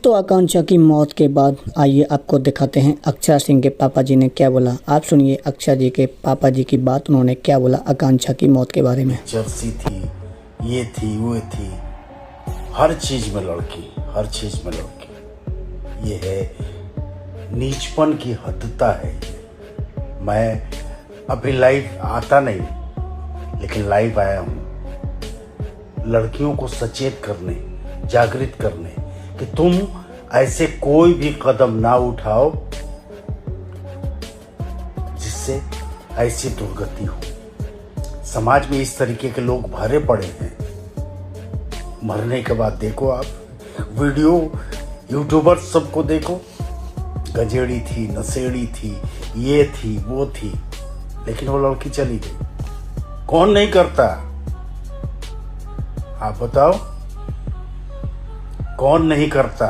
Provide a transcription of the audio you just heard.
दोस्तों, आकांक्षा की मौत के बाद आइए आपको दिखाते हैं अक्षरा सिंह के पापा जी ने क्या बोला। आप सुनिए अक्षरा जी के पापा जी की बात, उन्होंने क्या बोला आकांक्षा की मौत के बारे में। जर्सी थी, ये थी, वो थी, हर चीज में लड़की, हर चीज में लड़की। ये है नीचपन की हदता है। मैं अभी लाइव आता नहीं, लेकिन लाइव आया हूँ लड़कियों को सचेत करने, जागृत करने कि तुम ऐसे कोई भी कदम ना उठाओ जिससे ऐसी दुर्गति हो। समाज में इस तरीके के लोग भरे पड़े हैं। मरने के बाद देखो आप वीडियो, यूट्यूबर सबको देखो, गजेड़ी थी, नशेड़ी थी, ये थी, वो थी, लेकिन वो लड़की चली गई। कौन नहीं करता? आप बताओ, कौन नहीं करता?